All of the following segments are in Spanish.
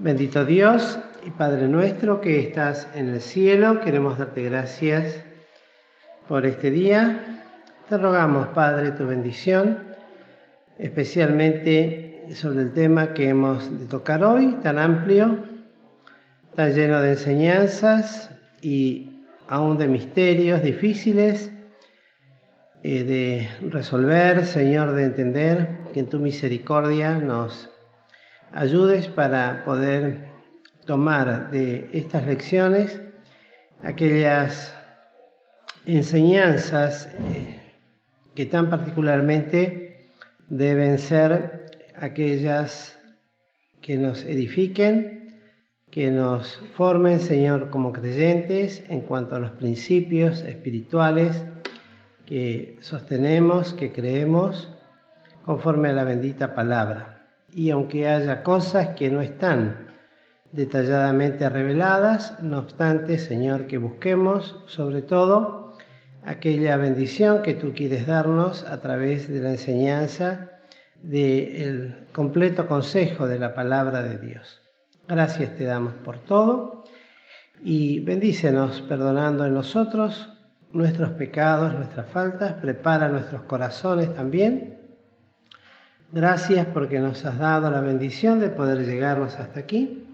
Bendito Dios y Padre nuestro que estás en el cielo, queremos darte gracias por este día. Te rogamos, Padre, tu bendición, especialmente sobre el tema que hemos de tocar hoy, tan amplio, tan lleno de enseñanzas y aún de misterios difíciles de resolver, Señor, de entender, que en tu misericordia nos ayudes para poder tomar de estas lecciones aquellas enseñanzas que tan particularmente deben ser aquellas que nos edifiquen, que nos formen, Señor, como creyentes en cuanto a los principios espirituales que sostenemos, que creemos, conforme a la bendita palabra. Y aunque haya cosas que no están detalladamente reveladas, no obstante, Señor, que busquemos sobre todo aquella bendición que tú quieres darnos a través de la enseñanza del completo consejo de la palabra de Dios. Gracias te damos por todo y bendícenos perdonando en nosotros nuestros pecados, nuestras faltas, prepara nuestros corazones también. Gracias porque nos has dado la bendición de poder llegarnos hasta aquí.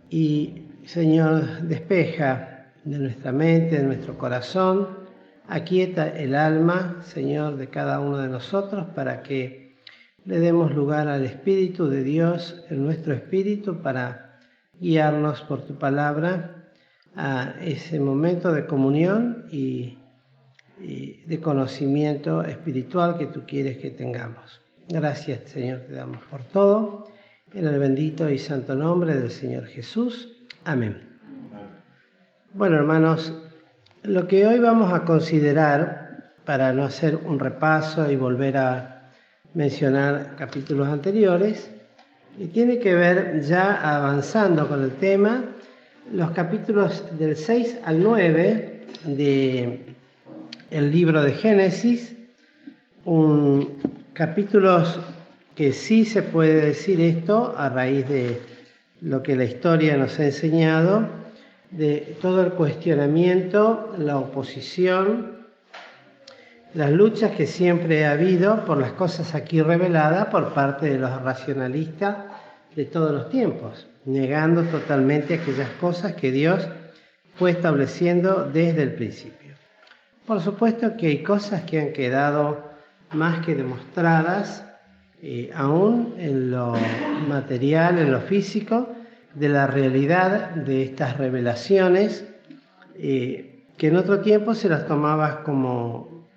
Y, Señor, despeja de nuestra mente, de nuestro corazón, aquieta el alma, Señor, de cada uno de nosotros para que le demos lugar al Espíritu de Dios en nuestro espíritu para guiarnos por tu palabra a ese momento de comunión y de conocimiento espiritual que tú quieres que tengamos. Gracias, Señor, te damos por todo, en el bendito y santo nombre del Señor Jesús. Amén. Bueno, hermanos, lo que hoy vamos a considerar, para no hacer un repaso y volver a mencionar capítulos anteriores, tiene que ver, ya avanzando con el tema, los capítulos del 6 al 9 del libro de Génesis, capítulos que sí se puede decir esto a raíz de lo que la historia nos ha enseñado, de todo el cuestionamiento, la oposición, las luchas que siempre ha habido por las cosas aquí reveladas por parte de los racionalistas de todos los tiempos, negando totalmente aquellas cosas que Dios fue estableciendo desde el principio. Por supuesto que hay cosas que han quedado más que demostradas, aún en lo material, en lo físico, de la realidad de estas revelaciones, que en otro tiempo se las tomaba como,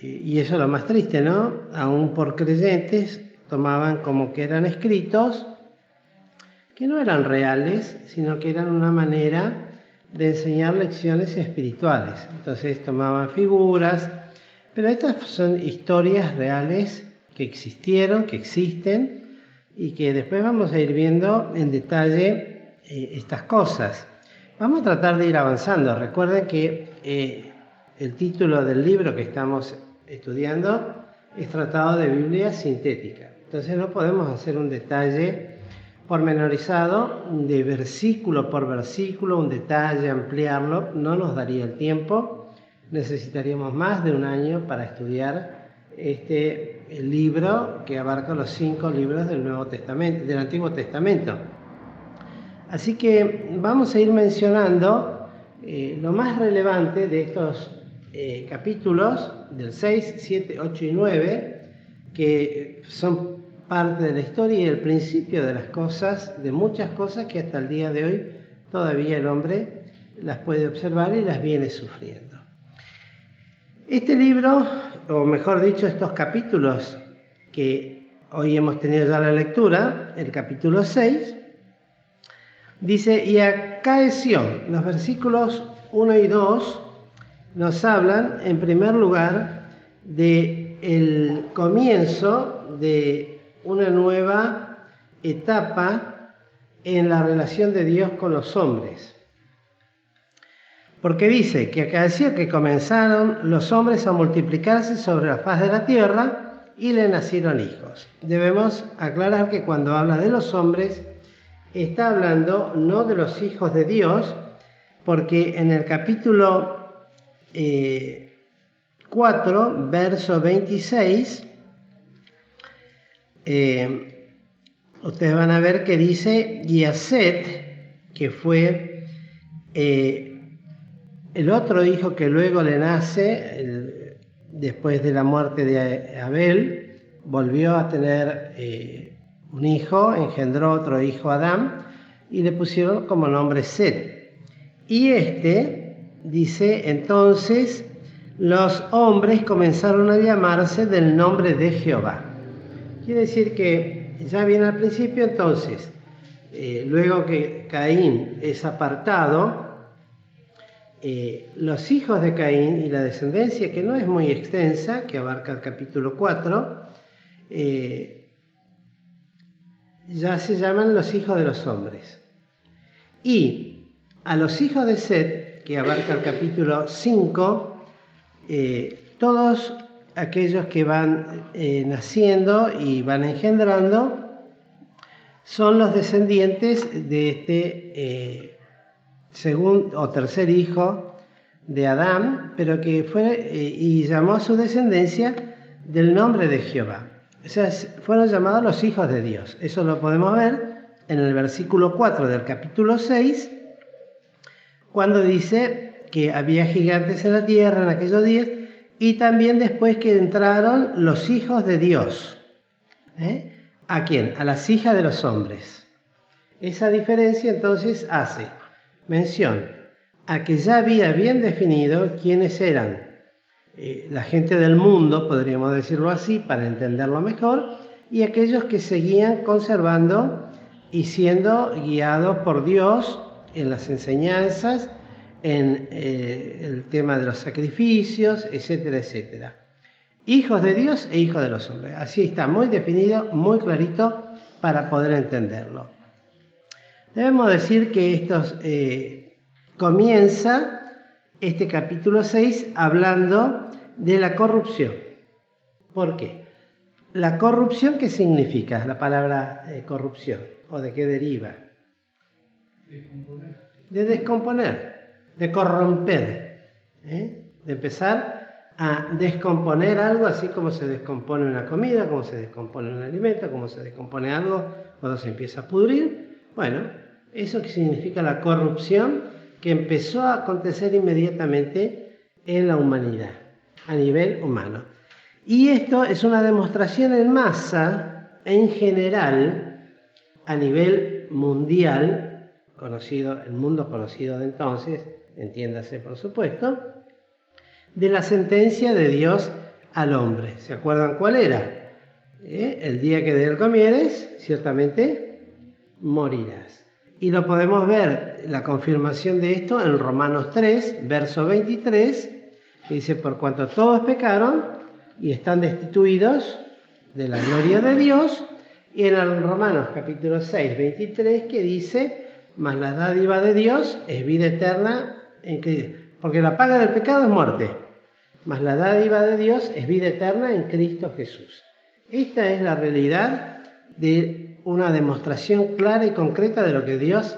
y eso es lo más triste, ¿no? Aún por creyentes, tomaban como que eran escritos, que no eran reales, sino que eran una manera de enseñar lecciones espirituales. Entonces tomaban figuras, pero estas son historias reales que existieron, que existen y que después vamos a ir viendo en detalle estas cosas. Vamos a tratar de ir avanzando. Recuerden que el título del libro que estamos estudiando es Tratado de Biblia Sintética. Entonces no podemos hacer un detalle pormenorizado de versículo por versículo, un detalle, ampliarlo, no nos daría el tiempo. Necesitaríamos más de un año para estudiar el libro que abarca los 5 libros del Nuevo Testamento, del Antiguo Testamento. Así que vamos a ir mencionando lo más relevante de estos capítulos del 6, 7, 8 y 9, que son parte de la historia y el principio de las cosas, de muchas cosas que hasta el día de hoy todavía el hombre las puede observar y las viene sufriendo. Este libro, o mejor dicho, estos capítulos que hoy hemos tenido ya la lectura, el capítulo 6, dice, y acaeció, los versículos 1 y 2 nos hablan, en primer lugar, del comienzo de una nueva etapa en la relación de Dios con los hombres. Porque dice que acaeció que comenzaron los hombres a multiplicarse sobre la faz de la tierra y le nacieron hijos. Debemos aclarar que cuando habla de los hombres está hablando no de los hijos de Dios, porque en el capítulo 4, verso 26, ustedes van a ver que dice, y a Set, que fue el otro hijo que luego le nace, después de la muerte de Abel, volvió a tener un hijo, engendró otro hijo, Adán, y le pusieron como nombre Set. Y dice, entonces los hombres comenzaron a llamarse del nombre de Jehová. Quiere decir que ya bien al principio, entonces, luego que Caín es apartado, los hijos de Caín y la descendencia, que no es muy extensa, que abarca el capítulo 4, ya se llaman los hijos de los hombres. Y a los hijos de Set, que abarca el capítulo 5, todos aquellos que van naciendo y van engendrando son los descendientes de este segundo o tercer hijo de Adán, pero que fue y llamó a su descendencia del nombre de Jehová. O sea, fueron llamados los hijos de Dios. Eso lo podemos ver en el versículo 4 del capítulo 6, cuando dice que había gigantes en la tierra en aquellos días, y también después que entraron los hijos de Dios. ¿A quién? A las hijas de los hombres. Esa diferencia entonces hace mención a que ya había bien definido quiénes eran la gente del mundo, podríamos decirlo así, para entenderlo mejor, y aquellos que seguían conservando y siendo guiados por Dios en las enseñanzas, en el tema de los sacrificios, etcétera, etcétera. Hijos de Dios e hijos de los hombres. Así está muy definido, muy clarito para poder entenderlo. Debemos decir que comienza este capítulo 6 hablando de la corrupción. ¿Por qué? La corrupción, ¿qué significa la palabra corrupción? ¿O de qué deriva? De descomponer, de corromper, de empezar a descomponer algo, así como se descompone una comida, como se descompone un alimento, como se descompone algo cuando se empieza a pudrir. Bueno, eso que significa la corrupción que empezó a acontecer inmediatamente en la humanidad, a nivel humano. Y esto es una demostración en masa, en general, a nivel mundial, conocido, el mundo conocido de entonces, entiéndase por supuesto, de la sentencia de Dios al hombre. ¿Se acuerdan cuál era? El día que de él comieres, ciertamente morirás. Y lo podemos ver, la confirmación de esto, en Romanos 3, verso 23, que dice, por cuanto todos pecaron y están destituidos de la gloria de Dios, y en el Romanos capítulo 6, 23, que dice, mas la dádiva de Dios es vida eterna en Cristo, porque la paga del pecado es muerte, mas la dádiva de Dios es vida eterna en Cristo Jesús. Esta es la realidad de una demostración clara y concreta de lo que Dios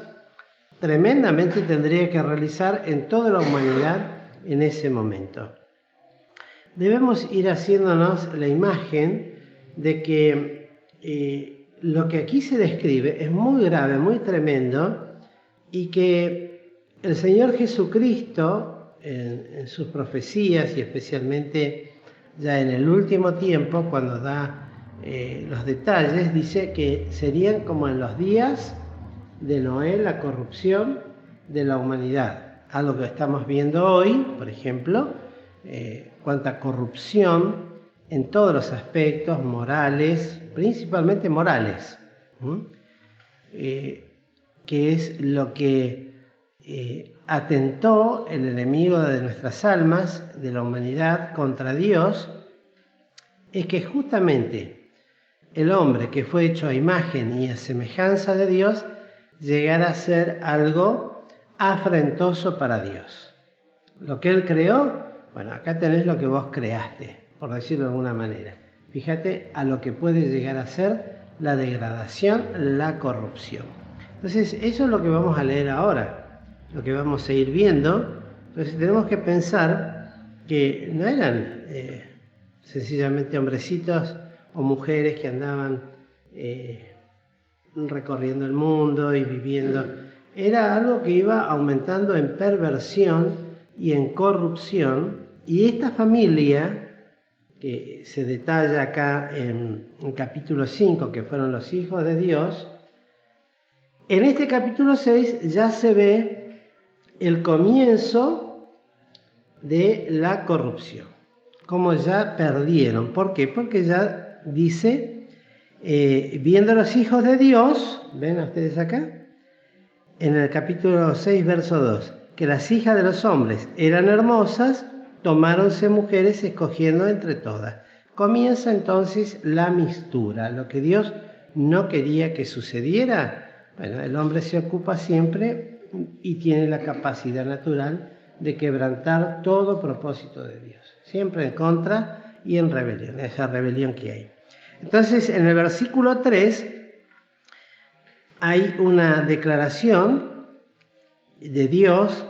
tremendamente tendría que realizar en toda la humanidad en ese momento. Debemos ir haciéndonos la imagen de que lo que aquí se describe es muy grave, muy tremendo, y que el Señor Jesucristo, en sus profecías y especialmente ya en el último tiempo, cuando da los detalles, dice que serían como en los días de Noé la corrupción de la humanidad. Algo que estamos viendo hoy, por ejemplo, cuánta corrupción en todos los aspectos morales, principalmente morales, que es lo que atentó el enemigo de nuestras almas, de la humanidad, contra Dios, es que justamente el hombre que fue hecho a imagen y a semejanza de Dios llegara a ser algo afrentoso para Dios. Lo que Él creó, bueno, acá tenés lo que vos creaste, por decirlo de alguna manera. Fíjate a lo que puede llegar a ser la degradación, la corrupción. Entonces, eso es lo que vamos a leer ahora, lo que vamos a ir viendo. Entonces, tenemos que pensar que no eran sencillamente hombrecitos o mujeres que andaban recorriendo el mundo y viviendo. Era algo que iba aumentando en perversión y en corrupción, y esta familia que se detalla acá en capítulo 5, que fueron los hijos de Dios, en este capítulo 6 ya se ve el comienzo de la corrupción, como ya perdieron. ¿Por qué? Porque ya dice, viendo los hijos de Dios, ven ustedes acá, en el capítulo 6, verso 2, que las hijas de los hombres eran hermosas, tomáronse mujeres escogiendo entre todas. Comienza entonces la mixtura, lo que Dios no quería que sucediera. Bueno, el hombre se ocupa siempre y tiene la capacidad natural de quebrantar todo propósito de Dios, siempre en contra y en rebelión, esa rebelión que hay. Entonces, en el versículo 3 hay una declaración de Dios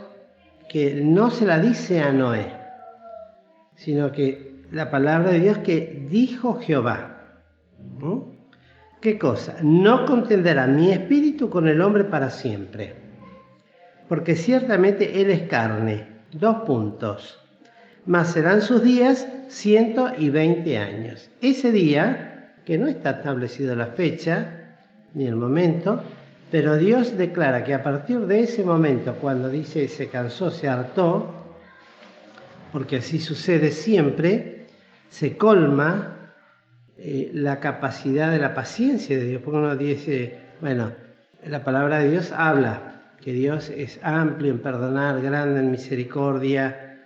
que no se la dice a Noé, sino que la palabra de Dios que dijo Jehová. ¿Qué cosa? No contenderá mi espíritu con el hombre para siempre, porque ciertamente él es carne. 2 puntos. Mas serán sus días 120 años. Ese día, que no está establecido la fecha ni el momento, pero Dios declara que a partir de ese momento, cuando dice se cansó, se hartó, porque así sucede siempre, se colma la capacidad de la paciencia de Dios, porque uno dice, bueno, la palabra de Dios habla que Dios es amplio en perdonar, grande en misericordia,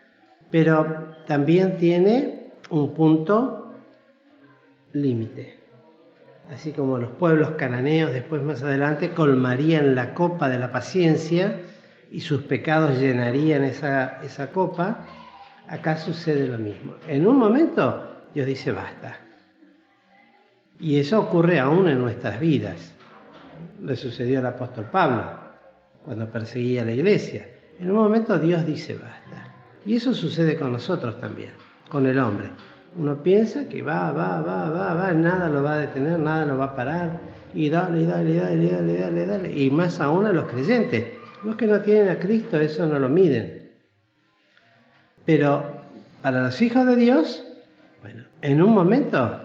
pero también tiene un punto límite. Así como los pueblos cananeos después más adelante colmarían la copa de la paciencia y sus pecados llenarían esa copa, acá sucede lo mismo. En un momento Dios dice basta. Y eso ocurre aún en nuestras vidas. Le sucedió al apóstol Pablo cuando perseguía a la iglesia. En un momento Dios dice basta. Y eso sucede con nosotros también, con el hombre. Uno piensa que va, nada lo va a detener, nada lo va a parar. Y dale. Y más aún a los creyentes. Los que no tienen a Cristo eso no lo miden. Pero para los hijos de Dios, bueno, en un momento,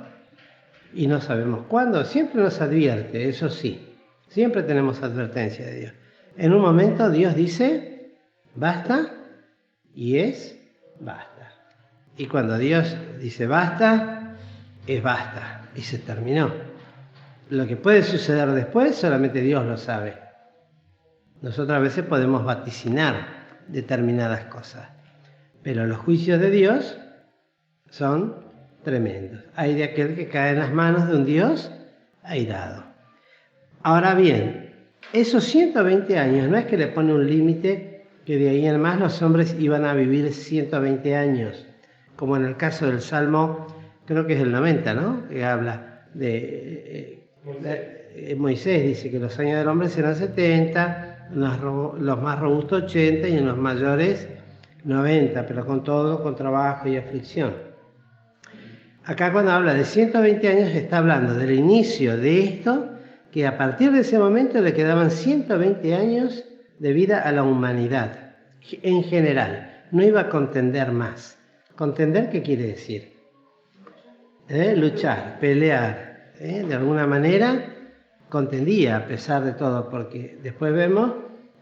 y no sabemos cuándo, siempre nos advierte, eso sí, siempre tenemos advertencia de Dios. En un momento Dios dice, basta, y es basta. Y cuando Dios dice basta, es basta, y se terminó. Lo que puede suceder después, solamente Dios lo sabe. Nosotros a veces podemos vaticinar determinadas cosas, pero los juicios de Dios son tremendos. Hay de aquel que cae en las manos de un Dios airado. Ahora bien, esos 120 años no es que le pone un límite que de ahí en más los hombres iban a vivir 120 años, como en el caso del Salmo, creo que es el 90, ¿no? Que habla de Moisés dice que los años del hombre serán 70, los más robustos 80 y en los mayores 90, pero con todo, con trabajo y aflicción. Acá cuando habla de 120 años está hablando del inicio de esto, que a partir de ese momento le quedaban 120 años de vida a la humanidad, en general. No iba a contender más. ¿Contender qué quiere decir? Luchar, pelear. De alguna manera contendía a pesar de todo, porque después vemos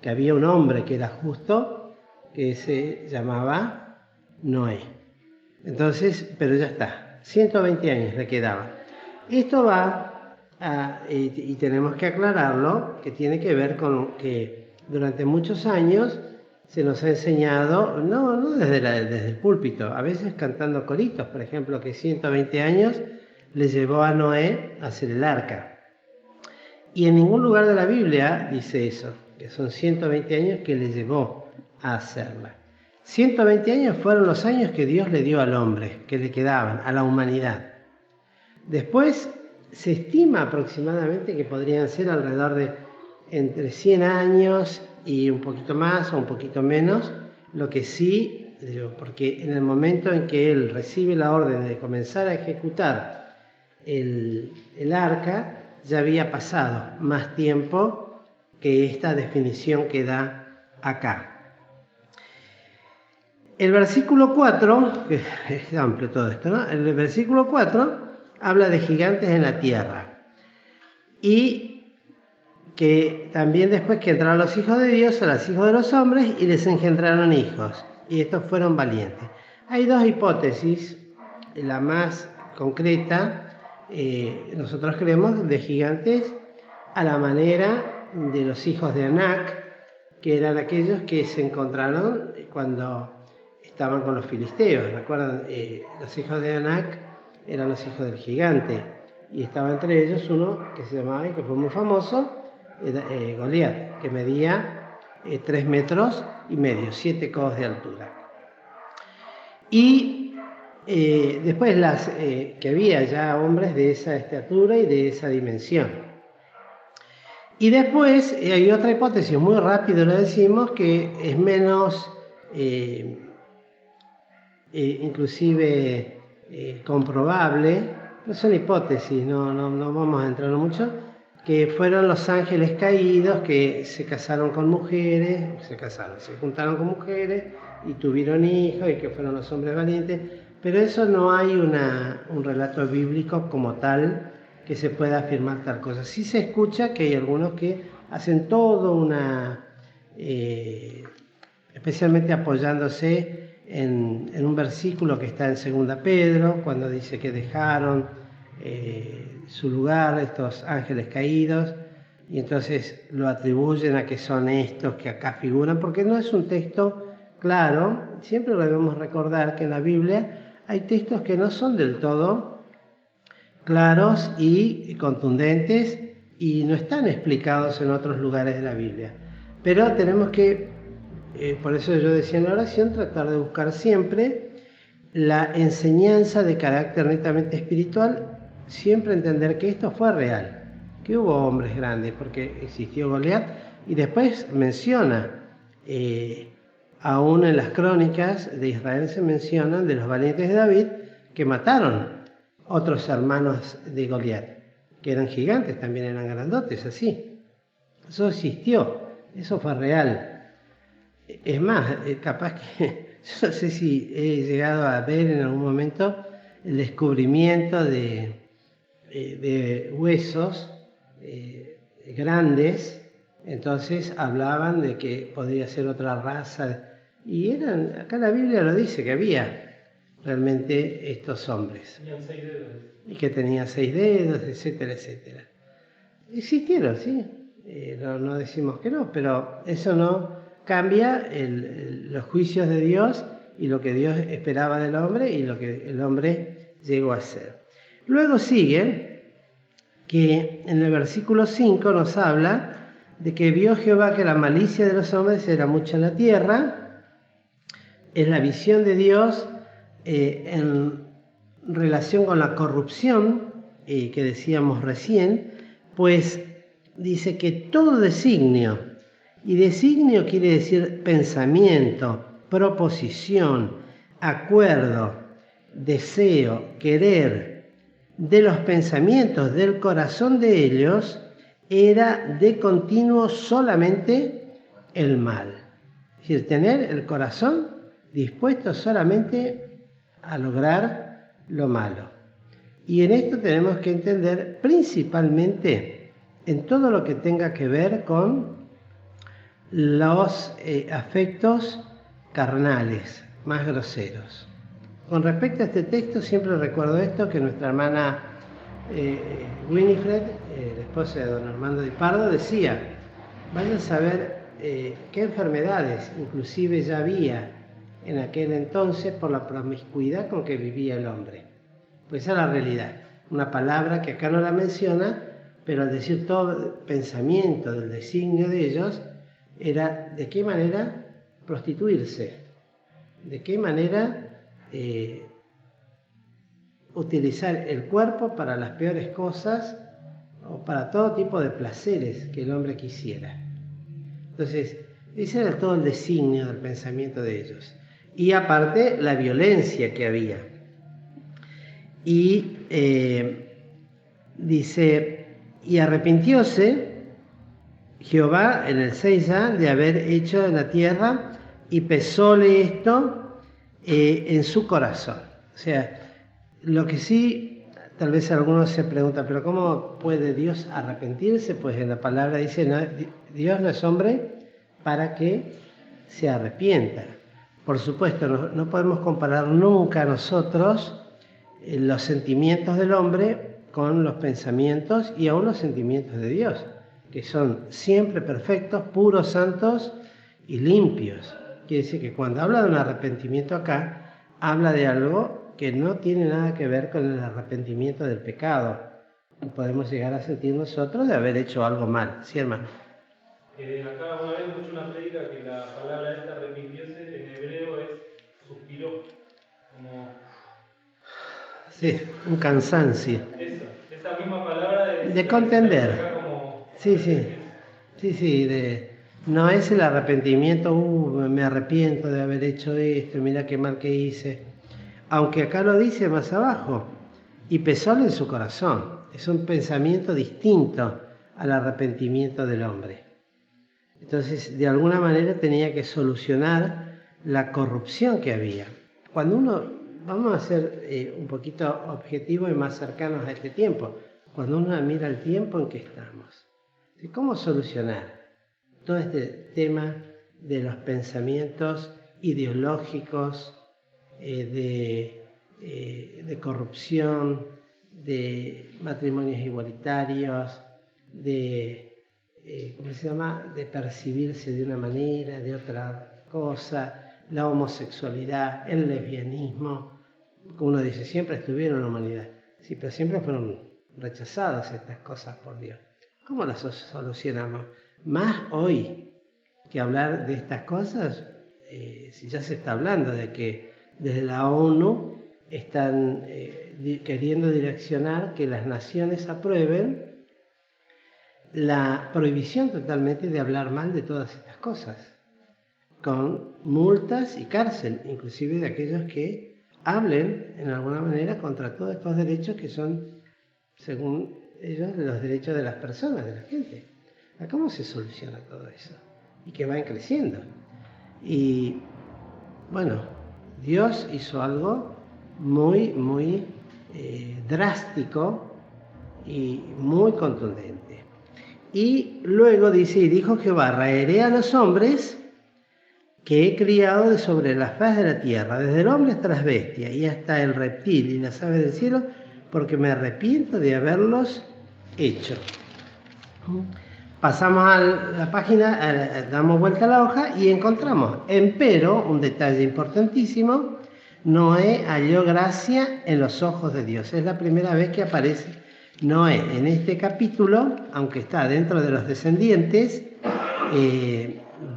que había un hombre que era justo, que se llamaba Noé. Entonces, pero ya está. 120 años le quedaban. Esto va y tenemos que aclararlo, que tiene que ver con que durante muchos años se nos ha enseñado, no desde el púlpito, a veces cantando coritos, por ejemplo, que 120 años le llevó a Noé a hacer el arca. Y en ningún lugar de la Biblia dice eso, que son 120 años que le llevó a hacerla. 120 años fueron los años que Dios le dio al hombre, que le quedaban, a la humanidad. Después se estima aproximadamente que podrían ser alrededor de entre 100 años y un poquito más o un poquito menos. Lo que sí, porque en el momento en que él recibe la orden de comenzar a ejecutar el arca, ya había pasado más tiempo que esta definición que da acá. El versículo 4, que es amplio todo esto, ¿no? El versículo 4 habla de gigantes en la tierra. Y que también después que entraron los hijos de Dios a los hijos de los hombres y les engendraron hijos. Y estos fueron valientes. Hay dos hipótesis. La más concreta, nosotros creemos de gigantes a la manera de los hijos de Anac, que eran aquellos que se encontraron cuando estaban con los filisteos. ¿Recuerdan? Los hijos de Anac eran los hijos del gigante. Y estaba entre ellos uno que se llamaba, y que fue muy famoso, Goliat, que medía 3 metros y medio, 7 codos de altura. Y después que había ya hombres de esa estatura y de esa dimensión. Y después hay otra hipótesis, muy rápido lo decimos, que es menos inclusive comprobable. No son hipótesis, no vamos a entrar mucho, que fueron los ángeles caídos que se casaron con mujeres, se juntaron con mujeres y tuvieron hijos, y que fueron los hombres valientes. Pero eso no hay un relato bíblico como tal que se pueda afirmar tal cosa. Sí se escucha que hay algunos que hacen todo especialmente apoyándose en un versículo que está en 2 Pedro, cuando dice que dejaron su lugar estos ángeles caídos, y entonces lo atribuyen a que son estos que acá figuran, porque no es un texto claro. Siempre debemos recordar que en la Biblia hay textos que no son del todo claros y contundentes y no están explicados en otros lugares de la Biblia. Pero tenemos que, por eso yo decía en la oración, tratar de buscar siempre la enseñanza de carácter netamente espiritual, siempre entender que esto fue real, que hubo hombres grandes, porque existió Goliat, y después menciona, aún en las crónicas de Israel se mencionan de los valientes de David que mataron otros hermanos de Goliat, que eran gigantes, también eran grandotes, así. Eso existió, eso fue real. Es más, capaz que, yo no sé si he llegado a ver en algún momento el descubrimiento de huesos grandes. Entonces hablaban de que podría ser otra raza, y acá la Biblia lo dice, que había realmente estos hombres. Tenían 6 dedos. Y que tenían 6 dedos, etcétera, etcétera. Existieron, sí, no decimos que no, pero eso no cambia los juicios de Dios y lo que Dios esperaba del hombre y lo que el hombre llegó a ser. Luego sigue que en el versículo 5 nos habla de que vio Jehová que la malicia de los hombres era mucha en la tierra. Es la visión de Dios en relación con la corrupción que decíamos recién, pues dice que todo designio, y designio quiere decir pensamiento, proposición, acuerdo, deseo, querer, de los pensamientos del corazón de ellos, era de continuo solamente el mal. Es decir, tener el corazón dispuesto solamente a lograr lo malo. Y en esto tenemos que entender principalmente en todo lo que tenga que ver con los afectos carnales más groseros. Con respecto a este texto, siempre recuerdo esto, que nuestra hermana Winifred, la esposa de don Armando Di Pardo, decía: vayan a saber qué enfermedades inclusive ya había en aquel entonces por la promiscuidad con que vivía el hombre. Pues esa es la realidad. Una palabra que acá no la menciona, pero al decir todo pensamiento del designio de ellos, era de qué manera prostituirse, de qué manera utilizar el cuerpo para las peores cosas, o para todo tipo de placeres que el hombre quisiera. Entonces, ese era todo el designio del pensamiento de ellos. Y aparte, la violencia que había. Y dice, y arrepintióse Jehová en el 6 ya de haber hecho en la tierra y pesóle esto en su corazón. O sea, lo que sí, tal vez algunos se preguntan, pero ¿cómo puede Dios arrepentirse? Pues en la palabra dice, no, Dios no es hombre para que se arrepienta. Por supuesto, no podemos comparar nunca nosotros los sentimientos del hombre con los pensamientos y aún los sentimientos de Dios, que son siempre perfectos, puros, santos y limpios. Quiere decir que cuando habla de un arrepentimiento acá, habla de algo que no tiene nada que ver con el arrepentimiento del pecado. Podemos llegar a sentir nosotros de haber hecho algo mal. ¿Sí, hermano? Acá una vez escuché una prédica que la palabra esta arrepentirse en hebreo es suspiró, como... Sí, un cansancio. Esa misma palabra de contender. Como... Sí, no es el arrepentimiento, me arrepiento de haber hecho esto, mira qué mal que hice. Aunque acá lo dice más abajo, y pesóle en su corazón. Es un pensamiento distinto al arrepentimiento del hombre. Entonces, de alguna manera tenía que solucionar la corrupción que había. Cuando vamos a ser un poquito objetivos y más cercanos a este tiempo, cuando uno mira el tiempo en que estamos, ¿cómo solucionar todo este tema de los pensamientos ideológicos, de corrupción, de matrimonios igualitarios, de percibirse de una manera, de otra cosa, la homosexualidad, el lesbianismo? Uno dice, siempre estuvieron en la humanidad. Sí, pero siempre fueron rechazadas estas cosas por Dios. ¿Cómo las solucionamos? Más hoy que hablar de estas cosas, si ya se está hablando de que desde la ONU están queriendo direccionar que las naciones aprueben la prohibición totalmente de hablar mal de todas estas cosas, con multas y cárcel, inclusive de aquellos que hablen en alguna manera contra todos estos derechos que son, según ellos, los derechos de las personas, de la gente. ¿Cómo se soluciona todo eso? Y que vayan creciendo. Y bueno, Dios hizo algo muy, muy drástico y muy contundente. Y luego dice, y dijo Jehová, raeré a los hombres que he criado de sobre la faz de la tierra, desde el hombre hasta las bestias, y hasta el reptil y las aves del cielo, porque me arrepiento de haberlos hecho. Pasamos a la página, damos vuelta a la hoja y encontramos, empero, un detalle importantísimo, Noé halló gracia en los ojos de Dios. Es la primera vez que aparece Noé en este capítulo, aunque está dentro de los descendientes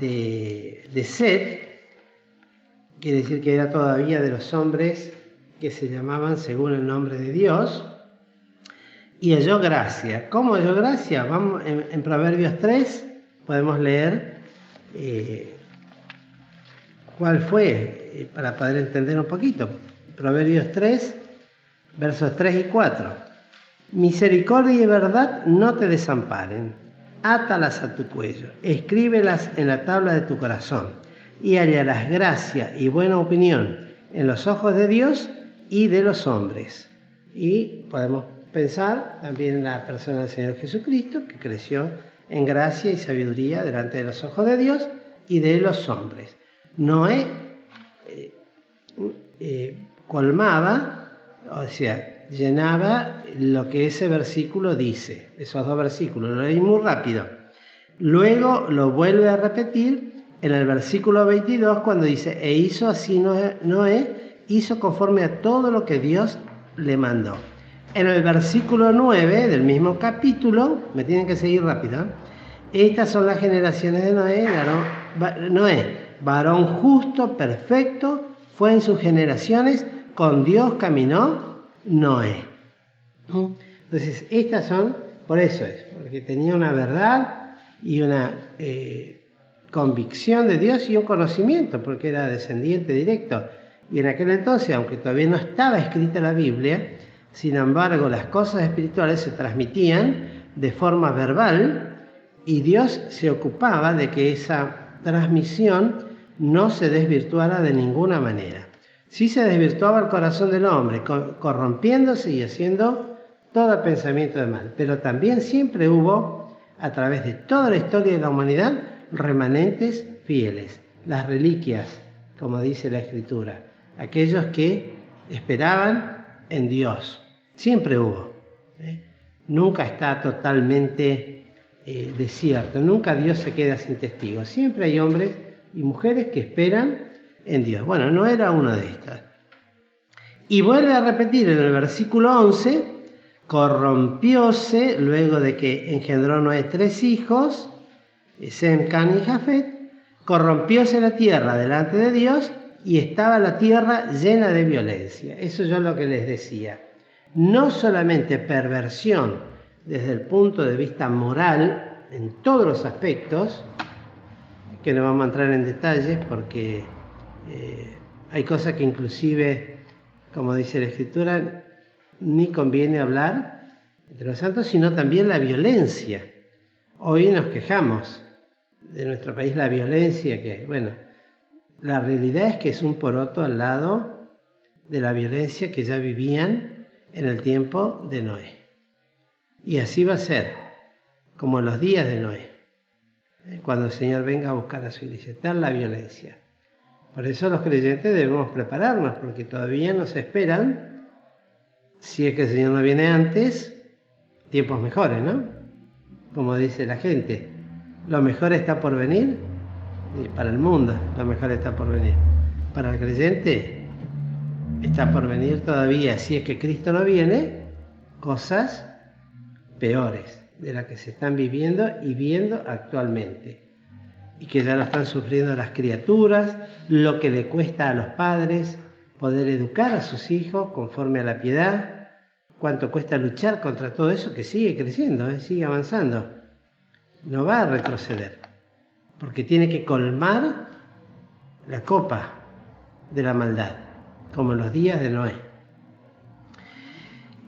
de Set, quiere decir que era todavía de los hombres que se llamaban según el nombre de Dios, y halló gracia. ¿Cómo halló gracia? Vamos en Proverbios 3, podemos leer cuál fue, para poder entender un poquito. Proverbios 3, versos 3 y 4. Misericordia y verdad no te desamparen, átalas a tu cuello, escríbelas en la tabla de tu corazón, y hallarás gracia y buena opinión en los ojos de Dios y de los hombres. Y podemos pensar también en la persona del Señor Jesucristo, que creció en gracia y sabiduría delante de los ojos de Dios y de los hombres. Noé colmaba, o sea, llenaba lo que ese versículo dice, esos dos versículos, lo leí muy rápido. Luego lo vuelve a repetir en el versículo 22 cuando dice, e hizo así Noé, hizo conforme a todo lo que Dios le mandó. En el versículo 9 del mismo capítulo, me tienen que seguir rápido, estas son las generaciones de Noé, varón justo, perfecto, fue en sus generaciones, con Dios caminó Noé. Entonces, estas son Por eso es, porque tenía una verdad y una convicción de Dios y un conocimiento, porque era descendiente directo. Y en aquel entonces, aunque todavía no estaba escrita la Biblia, sin embargo las cosas espirituales se transmitían de forma verbal y Dios se ocupaba de que esa transmisión no se desvirtuara de ninguna manera. Sí se desvirtuaba el corazón del hombre, corrompiéndose y haciendo todo pensamiento de mal. Pero también siempre hubo, a través de toda la historia de la humanidad, remanentes fieles, las reliquias, como dice la Escritura, aquellos que esperaban en Dios. Siempre hubo. Nunca está totalmente desierto, nunca Dios se queda sin testigos. Siempre hay hombres y mujeres que esperan en Dios. Bueno, no era uno de estos. Y vuelve a repetir en el versículo 11, corrompióse luego de que engendró Noé 3 hijos, Sem, Can y Jafet, corrompióse la tierra delante de Dios y estaba la tierra llena de violencia. Eso yo lo que les decía. No solamente perversión desde el punto de vista moral en todos los aspectos, que no vamos a entrar en detalles porque hay cosas que inclusive, como dice la Escritura, ni conviene hablar entre los santos, sino también la violencia. Hoy nos quejamos de nuestro país, la violencia que, bueno, la realidad es que es un poroto al lado de la violencia que ya vivían en el tiempo de Noé. Y así va a ser, como en los días de Noé, cuando el Señor venga a buscar a su iglesia, tal la violencia. Por eso los creyentes debemos prepararnos, porque todavía nos esperan, si es que el Señor no viene antes, tiempos mejores, ¿no? Como dice la gente, lo mejor está por venir, y para el mundo lo mejor está por venir. Para el creyente está por venir todavía, si es que Cristo no viene, cosas peores de las que se están viviendo y viendo actualmente. Y que ya lo están sufriendo las criaturas, lo que le cuesta a los padres poder educar a sus hijos conforme a la piedad, cuánto cuesta luchar contra todo eso que sigue creciendo, sigue avanzando. No va a retroceder, porque tiene que colmar la copa de la maldad, como en los días de Noé.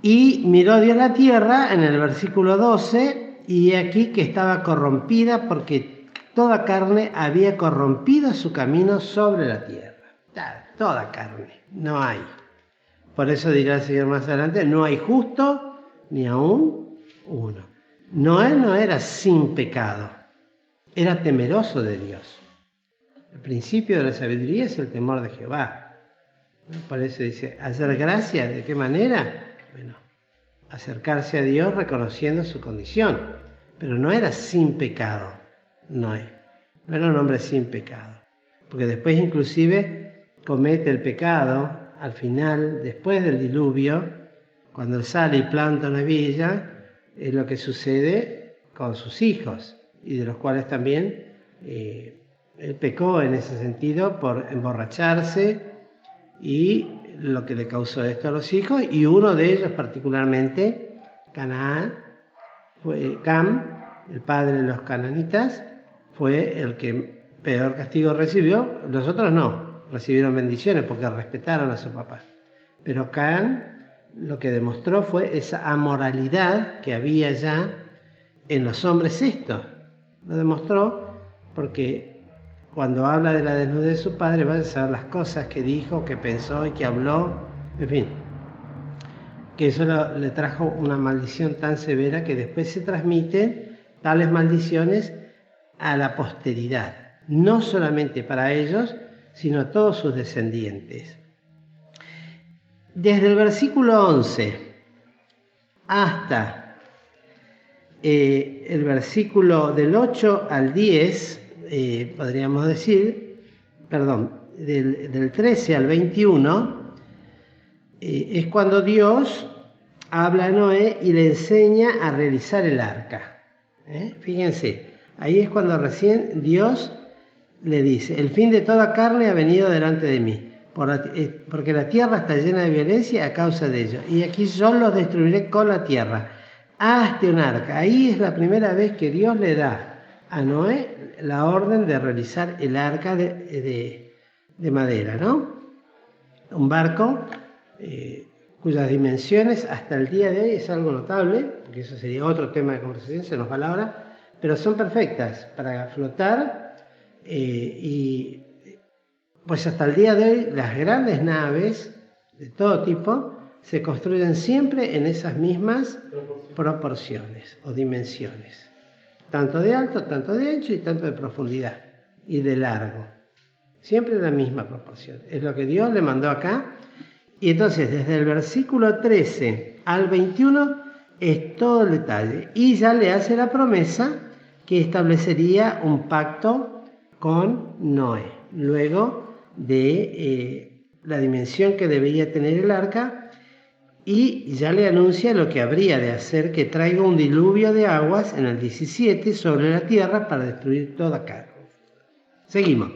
Y miró Dios la tierra, en el versículo 12, y aquí que estaba corrompida porque toda carne había corrompido su camino sobre la tierra. Toda carne, no hay. Por eso dirá el Señor más adelante, no hay justo ni aún uno. Noé no era sin pecado, era temeroso de Dios. El principio de la sabiduría es el temor de Jehová. Por eso dice, hacer gracia, ¿de qué manera? Bueno, acercarse a Dios reconociendo su condición. Pero no era sin pecado, Noé. No era un hombre sin pecado. Porque después inclusive comete el pecado al final, después del diluvio, cuando él sale y planta una villa, es lo que sucede con sus hijos, y de los cuales también él pecó en ese sentido por emborracharse y lo que le causó esto a los hijos, y uno de ellos particularmente, Canaán, Cam, el padre de los cananitas, fue el que peor castigo recibió. Los otros no, recibieron bendiciones porque respetaron a su papá. Pero Cam lo que demostró fue esa amoralidad que había ya en los hombres estos. Lo demostró porque cuando habla de la desnudez de su padre, va a saber las cosas que dijo, que pensó y que habló, en fin. Que eso le trajo una maldición tan severa que después se transmiten tales maldiciones a la posteridad. No solamente para ellos, sino a todos sus descendientes. Desde el versículo 11 hasta el versículo del 8 al 10, podríamos decir, del 13 al 21, es cuando Dios habla a Noé y le enseña a realizar el arca. Fíjense, ahí es cuando recién Dios le dice, el fin de toda carne ha venido delante de mí, porque la tierra está llena de violencia a causa de ellos, y aquí yo los destruiré con la tierra. hazte un arca. Ahí es la primera vez que Dios le da a Noé la orden de realizar el arca de madera, ¿no? Un barco cuyas dimensiones hasta el día de hoy es algo notable, porque eso sería otro tema de conversación, se nos va la hora, pero son perfectas para flotar y pues hasta el día de hoy las grandes naves de todo tipo se construyen siempre en esas mismas proporciones o dimensiones, tanto de alto, tanto de ancho y tanto de profundidad y de largo, siempre en la misma proporción. Es lo que Dios le mandó acá. Y entonces desde el versículo 13 al 21 es todo el detalle y ya le hace la promesa que establecería un pacto con Noé, luego de la dimensión que debería tener el arca, y ya le anuncia lo que habría de hacer, que traiga un diluvio de aguas en el 17 sobre la tierra para destruir toda carne. Seguimos.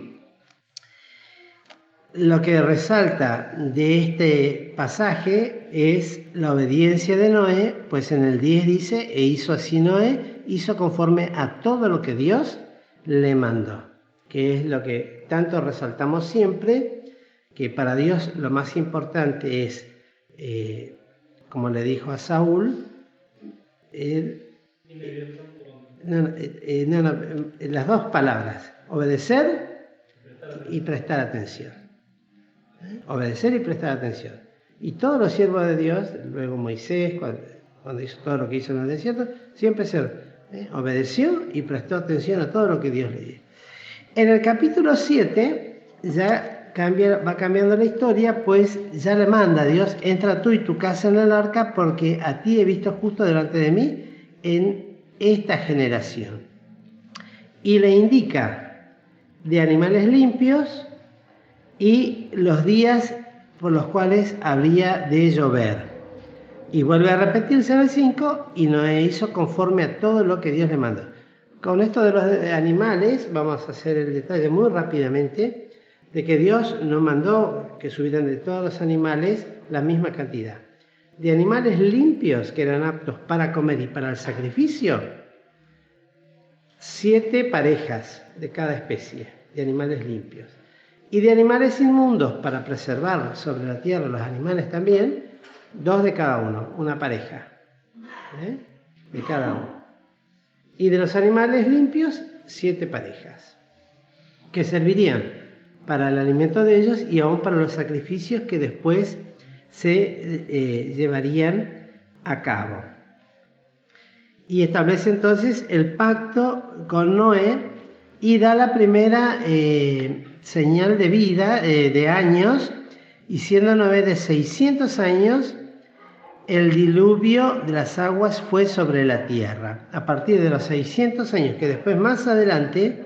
Lo que resalta de este pasaje es la obediencia de Noé, pues en el 10 dice, e hizo así Noé, hizo conforme a todo lo que Dios le mandó, que es lo que tanto resaltamos siempre, que para Dios lo más importante es, como le dijo a Saúl, las dos palabras, obedecer y prestar atención. Obedecer y prestar atención. Y todos los siervos de Dios, luego Moisés, cuando hizo todo lo que hizo en el desierto, siempre se obedeció y prestó atención a todo lo que Dios le dijo. En el capítulo 7 ya va cambiando la historia, pues ya le manda a Dios, entra tú y tu casa en el arca, porque a ti he visto justo delante de mí en esta generación. Y le indica de animales limpios y los días por los cuales habría de llover. Y vuelve a repetirse en el 5, y Noé hizo conforme a todo lo que Dios le mandó. Con esto de los animales, vamos a hacer el detalle muy rápidamente, de que Dios nos mandó que subieran de todos los animales la misma cantidad. De animales limpios, que eran aptos para comer y para el sacrificio, 7 parejas de cada especie de animales limpios. Y de animales inmundos, para preservar sobre la tierra los animales también, 2 de cada uno, una pareja de cada uno. Y de los animales limpios, 7 parejas, que servirían para el alimento de ellos y aún para los sacrificios que después se llevarían a cabo. Y establece entonces el pacto con Noé y da la primera señal de vida, de años, y siendo Noé de 600 años, el diluvio de las aguas fue sobre la tierra. A partir de los 600 años, que después más adelante,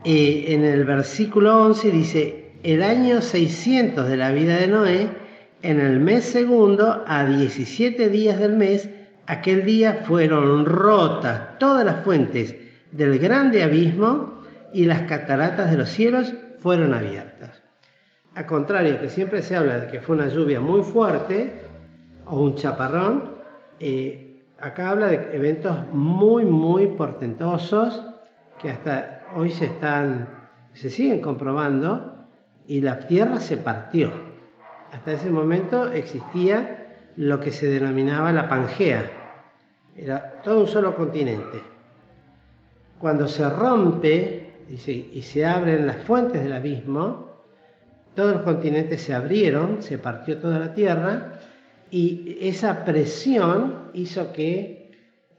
en el versículo 11 dice, el año 600 de la vida de Noé, en el mes segundo, a 17 días del mes, aquel día fueron rotas todas las fuentes del grande abismo y las cataratas de los cielos fueron abiertas. Al contrario, que siempre se habla de que fue una lluvia muy fuerte o un chaparrón, acá habla de eventos muy, muy portentosos que hasta hoy se siguen comprobando, y la tierra se partió. Hasta ese momento existía lo que se denominaba la Pangea, era todo un solo continente. Cuando se rompe y se abren las fuentes del abismo, todos los continentes se abrieron, se partió toda la tierra, y esa presión hizo que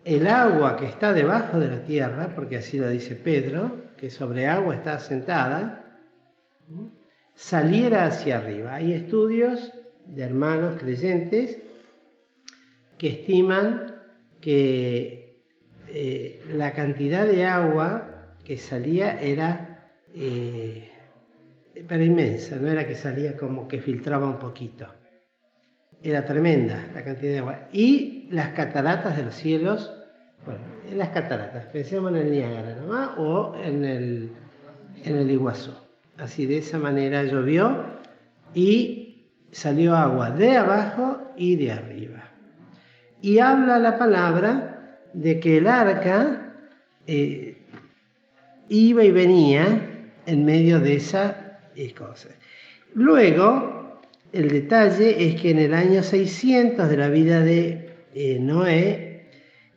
el agua que está debajo de la tierra, porque así lo dice Pedro, que sobre agua está asentada, saliera hacia arriba. Hay estudios de hermanos creyentes que estiman que la cantidad de agua que salía era pero inmensa, no era que salía como que filtraba un poquito. Era tremenda la cantidad de agua. Y las cataratas de los cielos, bueno, en las cataratas, pensemos en el Niágara nomás, o en el Iguazú. Así, de esa manera llovió y salió agua de abajo y de arriba. Y habla la palabra de que el arca iba y venía en medio de esas cosas. Luego, el detalle es que en el año 600 de la vida de Noé,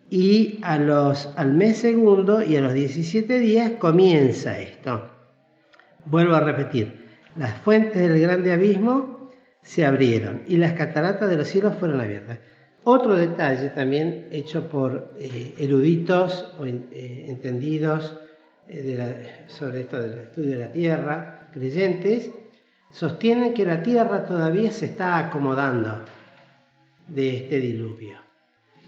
y al mes segundo y a los 17 días comienza esto. Vuelvo a repetir, las fuentes del grande abismo se abrieron y las cataratas de los cielos fueron abiertas. Otro detalle también hecho por eruditos o entendidos sobre esto del estudio de la tierra, creyentes, sostienen que la tierra todavía se está acomodando de este diluvio.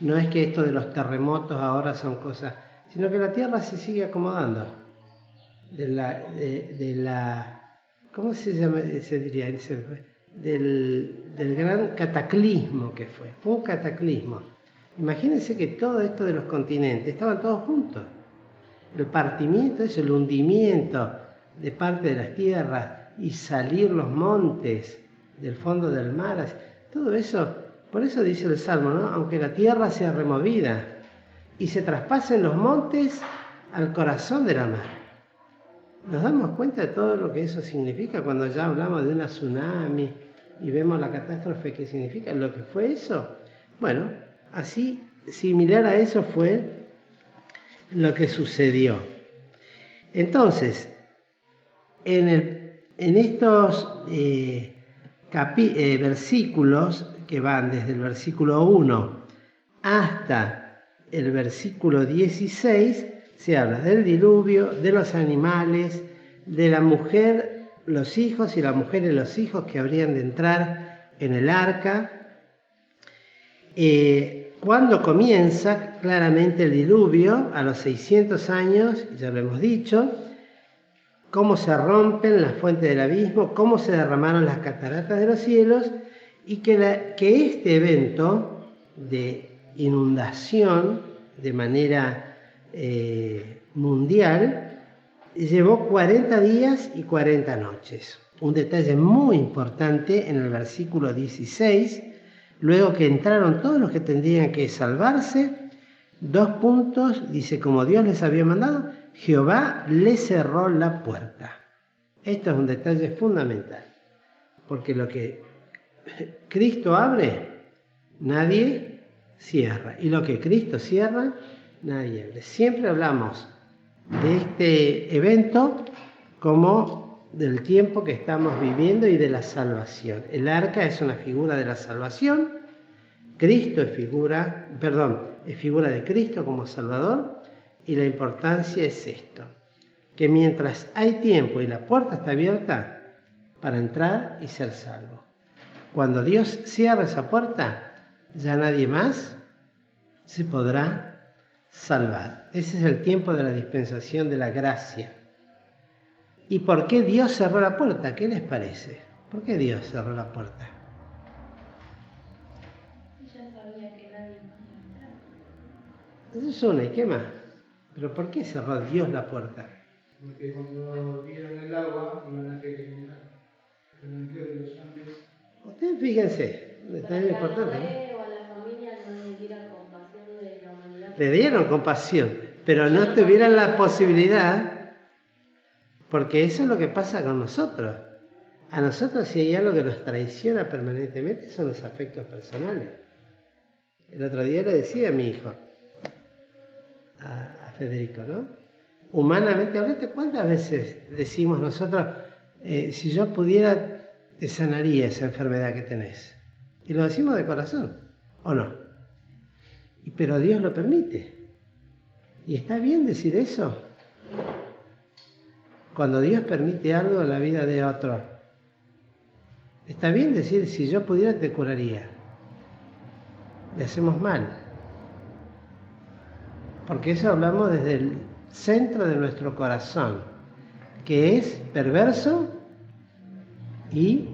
No es que esto de los terremotos ahora son cosas, sino que la tierra se sigue acomodando de la ¿cómo se llama? Se diría, del gran cataclismo que fue. Fue un cataclismo. Imagínense que todo esto de los continentes estaban todos juntos. El partimiento es el hundimiento de parte de las tierras y salir los montes del fondo del mar. Todo eso, por eso dice el Salmo, ¿no? Aunque la tierra sea removida y se traspasen los montes al corazón de la mar. Nos damos cuenta de todo lo que eso significa cuando ya hablamos de una tsunami y vemos la catástrofe que significa, lo que fue eso. Bueno, así, similar a eso fue lo que sucedió. Entonces, en estos versículos que van desde el versículo 1 hasta el versículo 16, se habla del diluvio, de los animales, de la mujer, los hijos y la mujer y los hijos que habrían de entrar en el arca. Cuando comienza claramente el diluvio, a los 600 años, ya lo hemos dicho, cómo se rompen las fuentes del abismo, cómo se derramaron las cataratas de los cielos, y que este evento de inundación de manera mundial llevó 40 días y 40 noches. Un detalle muy importante en el versículo 16, luego que entraron todos los que tendrían que salvarse, 2 puntos, dice, como Dios les había mandado, Jehová les cerró la puerta. Esto es un detalle fundamental, porque lo que Cristo abre, nadie cierra, y lo que Cristo cierra, nadie abre. Siempre hablamos de este evento como del tiempo que estamos viviendo y de la salvación. El arca es una figura de la salvación, Cristo es figura de Cristo como Salvador, y la importancia es esto, que mientras hay tiempo y la puerta está abierta para entrar y ser salvo. Cuando Dios cierra esa puerta, ya nadie más se podrá salvar. Ese es el tiempo de la dispensación de la gracia. ¿Y por qué Dios cerró la puerta? ¿Qué les parece? ¿Por qué Dios cerró la puerta? Ya sabía que nadie más iba a entrar. Eso es una, ¿y qué más? ¿Pero por qué cerró Dios la puerta? Porque cuando vieron el agua iban a querer entrar. Pero en Dios de los Andes. Ustedes fíjense, está muy importante, ¿no? O a la familia no le diera compasión de la humanidad. Le dieron compasión, pero no tuvieran la posibilidad, porque eso es lo que pasa con nosotros. A nosotros, si hay algo que nos traiciona permanentemente, son los afectos personales. El otro día le decía a mi hijo, a Federico, ¿no? Humanamente, hablate, ¿cuántas veces decimos nosotros, si yo pudiera, te sanaría esa enfermedad que tenés? Y lo decimos de corazón, ¿o no? Pero Dios lo permite. ¿Y está bien decir eso? Cuando Dios permite algo en la vida de otro, está bien decir, si yo pudiera te curaría. Le hacemos mal. Porque eso hablamos desde el centro de nuestro corazón, que es perverso y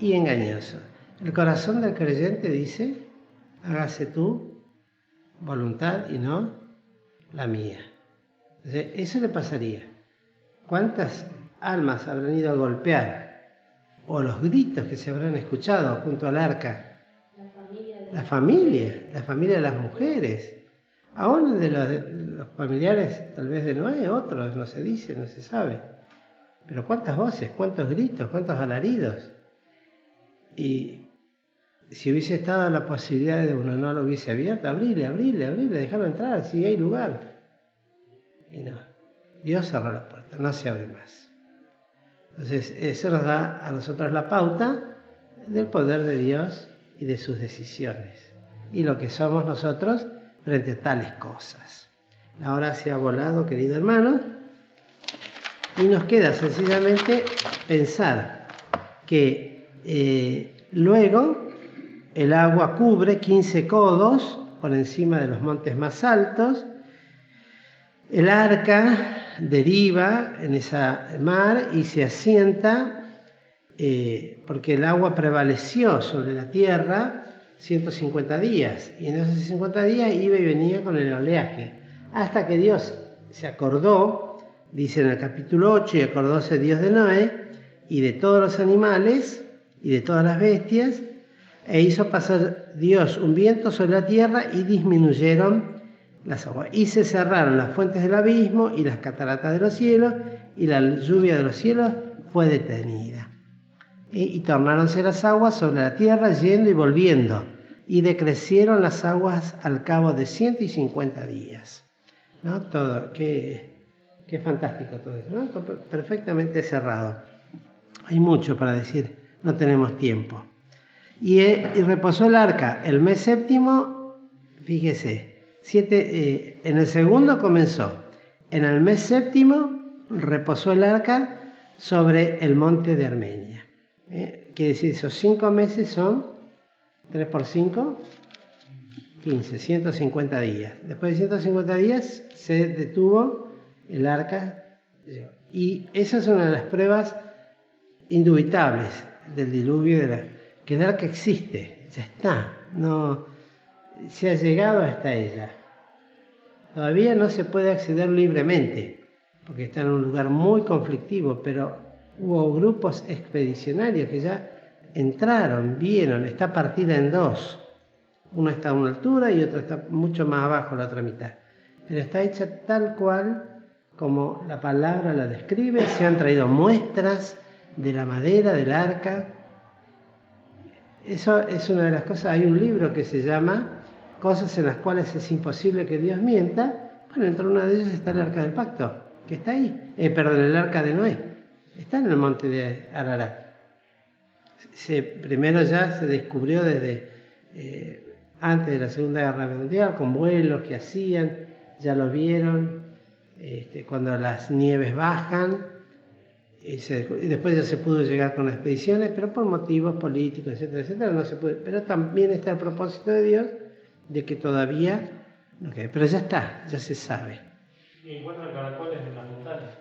engañoso. El corazón del creyente dice, hágase tu voluntad y no la mía. Entonces, eso le pasaría. ¿Cuántas almas habrán ido a golpear? O los gritos que se habrán escuchado junto al arca. La familia la familia de las mujeres. Aún de los familiares, tal vez de Noé, otros, no se dice, no se sabe. Pero cuántas voces, cuántos gritos, cuántos alaridos. Y si hubiese estado la posibilidad de uno no lo hubiese abierto, abrirle, dejarlo entrar, si hay lugar. Y no, Dios cerró la puerta, no se abre más. Entonces, eso nos da a nosotros la pauta del poder de Dios y de sus decisiones. Y lo que somos nosotros frente a tales cosas. La hora se ha volado, querido hermano, y nos queda sencillamente pensar que luego el agua cubre 15 codos por encima de los montes más altos. El arca deriva en esa mar y se asienta porque el agua prevaleció sobre la tierra 150 días. Y en esos 50 días iba y venía con el oleaje. Hasta que Dios se acordó, dice en el capítulo 8, y acordóse Dios de Noé y de todos los animales y de todas las bestias, e hizo pasar Dios un viento sobre la tierra y disminuyeron las aguas. Y se cerraron las fuentes del abismo y las cataratas de los cielos, y la lluvia de los cielos fue detenida. Y tornáronse las aguas sobre la tierra, yendo y volviendo, y decrecieron las aguas al cabo de 150 días. ¿No? Todo, qué fantástico todo eso, ¿no? Perfectamente cerrado. Hay mucho para decir, no tenemos tiempo. Y reposó el arca el mes séptimo, fíjese, en el segundo comenzó. En el mes séptimo reposó el arca sobre el monte de Armenia. Quiere decir, esos 5 meses son 3 por 5, 15, 150 días. Después de 150 días se detuvo el arca. Y esa es una de las pruebas indubitables del diluvio, que el arca existe, ya está, no se ha llegado hasta ella. Todavía no se puede acceder libremente, porque está en un lugar muy conflictivo, pero hubo grupos expedicionarios que ya entraron, vieron, está partida en 2. Uno está a una altura y otro está mucho más abajo, la otra mitad. Pero está hecha tal cual como la palabra la describe. Se han traído muestras de la madera del arca. Eso es una de las cosas. Hay un libro que se llama Cosas en las cuales es imposible que Dios mienta. Bueno, entre una de ellas está el arca del pacto, que está ahí. El arca de Noé. Está en el monte de Ararat. Primero ya se descubrió desde antes de la Segunda Guerra Mundial, con vuelos que hacían, ya lo vieron, cuando las nieves bajan, y después ya se pudo llegar con las expediciones, pero por motivos políticos, etcétera, etcétera, no se puede. Pero también está el propósito de Dios de que todavía no quede. Pero ya está, ya se sabe. Y encuentran caracoles en las montañas.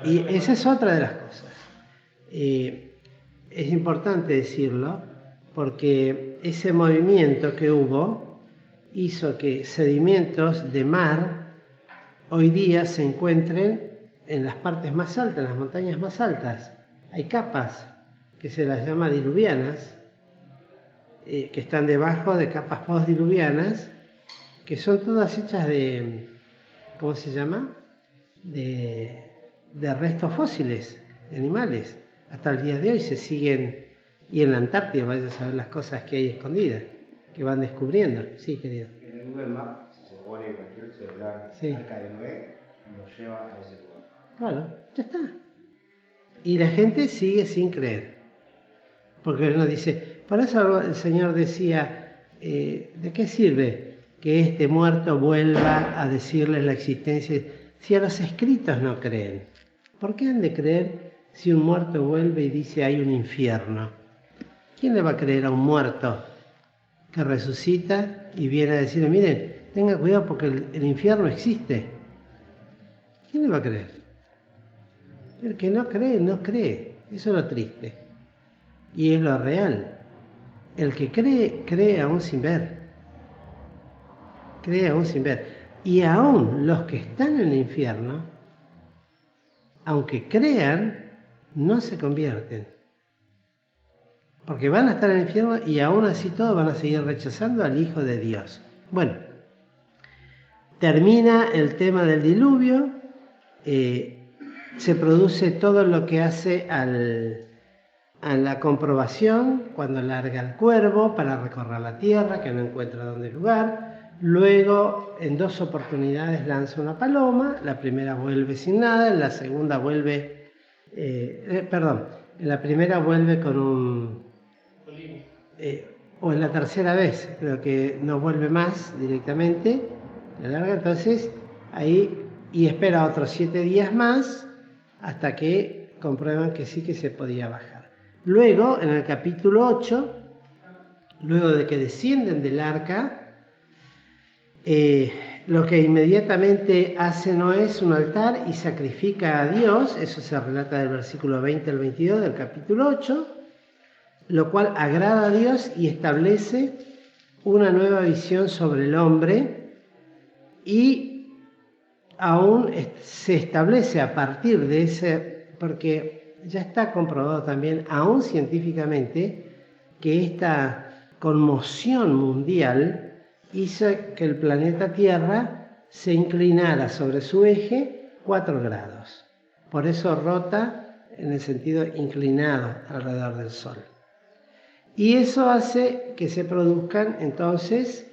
Y esa es otra de las cosas. Es importante decirlo, porque ese movimiento que hubo hizo que sedimentos de mar hoy día se encuentren en las partes más altas, en las montañas más altas. Hay capas que se las llama diluvianas, que están debajo de capas postdiluvianas, que son todas hechas de, ¿cómo se llama? De restos fósiles de animales. Hasta el día de hoy se siguen, y en la Antártida vaya a saber las cosas que hay escondidas, que van descubriendo. Sí, querido. En el Google Maps, si se pone cualquier celular, Sí. Arca de Noé, nos lleva a ese lugar. Claro, ya está. Y la gente sigue sin creer. Porque uno dice, por eso el Señor decía, ¿de qué sirve que este muerto vuelva a decirles la existencia si a los escritos no creen? ¿Por qué han de creer si un muerto vuelve y dice hay un infierno? ¿Quién le va a creer a un muerto que resucita y viene a decirle, miren, tengan cuidado porque el infierno existe? ¿Quién le va a creer? El que no cree, no cree. Eso es lo triste. Y es lo real. El que cree, cree aún sin ver. Cree aún sin ver. Y aún los que están en el infierno, aunque crean, no se convierten. porque van a estar en el infierno y aún así todos van a seguir rechazando al Hijo de Dios. Bueno, termina el tema del diluvio, se produce todo lo que hace a la comprobación, cuando larga el cuervo para recorrer la tierra, que no encuentra dónde lugar. Luego, en 2 oportunidades lanza una paloma, la primera vuelve sin nada, en la segunda vuelve, en la primera vuelve con un... o en la tercera vez, creo que no vuelve más directamente, la larga, entonces ahí, y espera otros 7 días más, hasta que comprueban que sí que se podía bajar. Luego, en el capítulo 8, luego de que descienden del arca, lo que inmediatamente hace Noé es un altar y sacrifica a Dios, eso se relata del versículo 20 al 22 del capítulo 8, lo cual agrada a Dios y establece una nueva visión sobre el hombre, y aún se establece a partir de ese, porque ya está comprobado también, aún científicamente, que esta conmoción mundial hizo que el planeta Tierra se inclinara sobre su eje 4 grados. Por eso rota en el sentido inclinado alrededor del Sol. Y eso hace que se produzcan entonces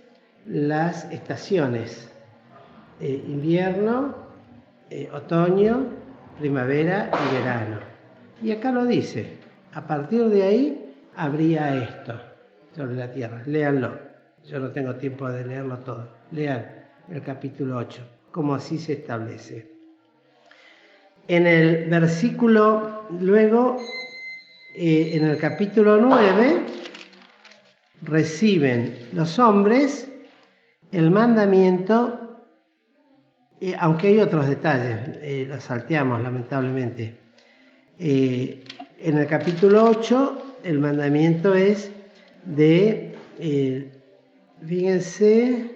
las estaciones, invierno, otoño, primavera y verano. Y acá lo dice, a partir de ahí habría esto sobre la tierra. Léanlo, yo no tengo tiempo de leerlo todo. Lean el capítulo 8, como así se establece. En el versículo, luego, en el capítulo 9, reciben los hombres el mandamiento, aunque hay otros detalles, los salteamos lamentablemente. En el capítulo 8, el mandamiento es de, fíjense,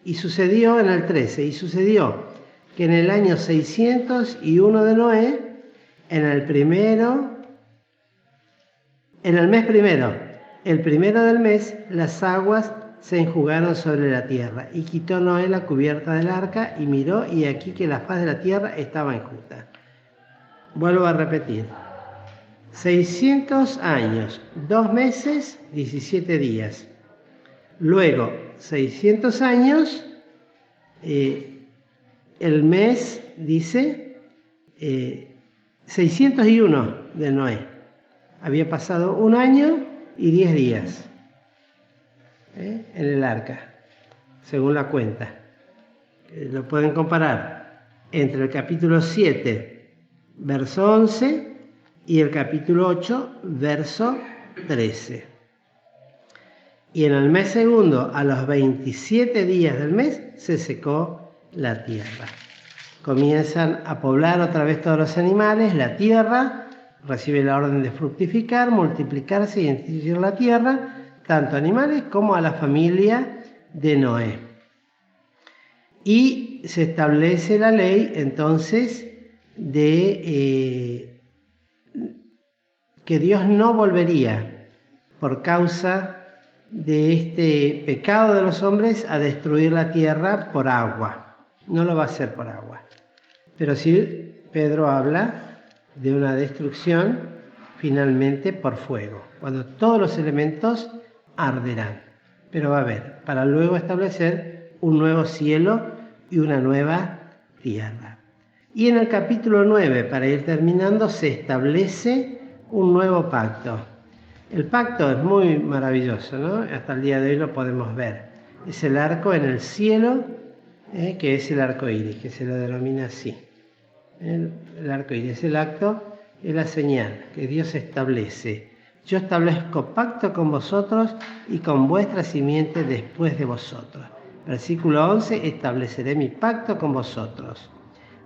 y sucedió en el 13, y sucedió que en el año 601 de Noé, en el mes primero, el primero del mes, las aguas se enjugaron sobre la tierra, y quitó Noé la cubierta del arca, y miró, y aquí que la faz de la tierra estaba enjuta. Vuelvo a repetir, 600 años, 2 meses, 17 días. Luego, 600 años, el mes, dice, 601 de Noé. Había pasado 1 año y 10 días en el arca, según la cuenta. Lo pueden comparar entre el capítulo 7, verso 11, y el capítulo 8, verso 13. Y en el mes segundo, a los 27 días del mes, se secó la tierra. Comienzan a poblar otra vez todos los animales, la tierra recibe la orden de fructificar, multiplicarse y enriquecer la tierra, tanto animales como a la familia de Noé. Y se establece la ley entonces de que Dios no volvería por causa de este pecado de los hombres a destruir la tierra por agua. No lo va a hacer por agua. Pero sí Pedro habla de una destrucción finalmente por fuego, cuando todos los elementos arderán. Pero va a haber, para luego establecer un nuevo cielo y una nueva tierra. Y en el capítulo 9, para ir terminando, se establece un nuevo pacto. El pacto es muy maravilloso, ¿no? Hasta el día de hoy lo podemos ver. Es el arco en el cielo, que es el arco iris, que se lo denomina así. El arco iris es el acto, es la señal que Dios establece. Yo establezco pacto con vosotros y con vuestra simiente después de vosotros. Versículo 11, estableceré mi pacto con vosotros.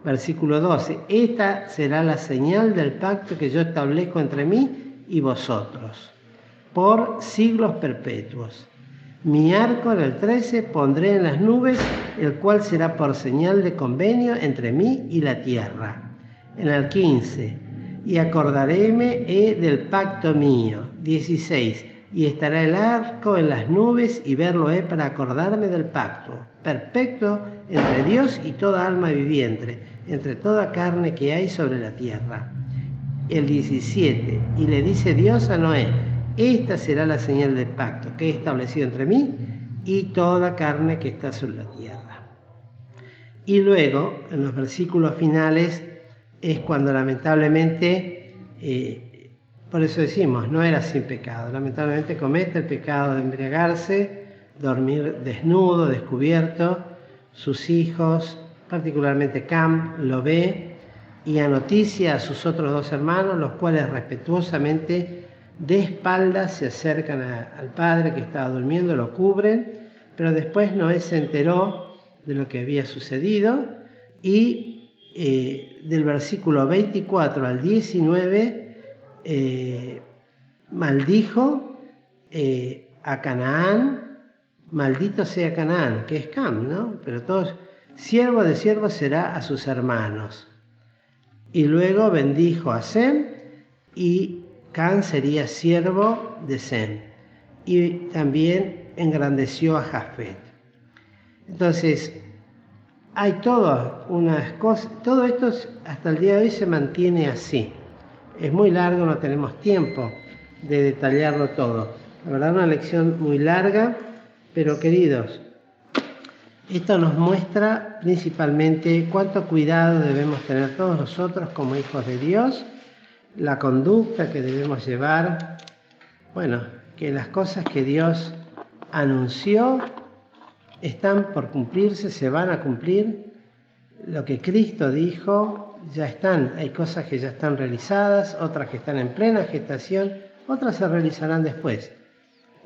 Versículo 12, esta será la señal del pacto que yo establezco entre mí y vosotros, por siglos perpetuos. Mi arco, en el 13, pondré en las nubes, el cual será por señal de convenio entre mí y la tierra. En el 15, y acordaréme del pacto mío. 16. Y estará el arco en las nubes y verlo para acordarme del pacto perfecto entre Dios y toda alma viviente, entre toda carne que hay sobre la tierra. El 17. Y le dice Dios a Noé, esta será la señal del pacto que he establecido entre mí y toda carne que está sobre la tierra. Y luego, en los versículos finales, es cuando lamentablemente, por eso decimos, no era sin pecado, lamentablemente comete el pecado de embriagarse, dormir desnudo, descubierto, sus hijos, particularmente Cam, lo ve y anoticia a sus otros 2 hermanos, los cuales respetuosamente de espaldas se acercan al padre que estaba durmiendo, lo cubren, pero después Noé se enteró de lo que había sucedido y del versículo 24 al 19 maldijo a Canaán, maldito sea Canaán, que es Cam, ¿no? Pero todos, siervo de siervo será a sus hermanos. Y luego bendijo a Sem y Cam sería siervo de Sem. Y también engrandeció a Jafet. Entonces, hay todas unas cosas, todo esto hasta el día de hoy se mantiene así. Es muy largo, no tenemos tiempo de detallarlo todo. La verdad, una lección muy larga, pero queridos, esto nos muestra principalmente cuánto cuidado debemos tener todos nosotros como hijos de Dios, la conducta que debemos llevar, bueno, que las cosas que Dios anunció están por cumplirse, se van a cumplir. Lo que Cristo dijo ya están, hay cosas que ya están realizadas, otras que están en plena gestación, otras se realizarán después.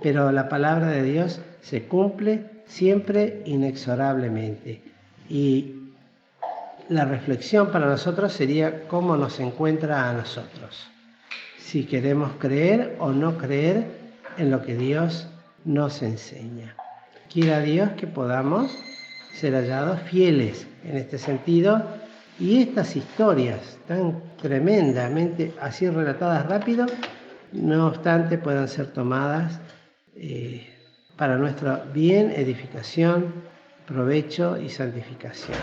Pero la palabra de Dios se cumple siempre inexorablemente. Y la reflexión para nosotros sería cómo nos encuentra a nosotros. Si queremos creer o no creer en lo que Dios nos enseña. Quiera Dios que podamos ser hallados fieles en este sentido y estas historias tan tremendamente así relatadas rápido, no obstante puedan ser tomadas para nuestro bien, edificación, provecho y santificación.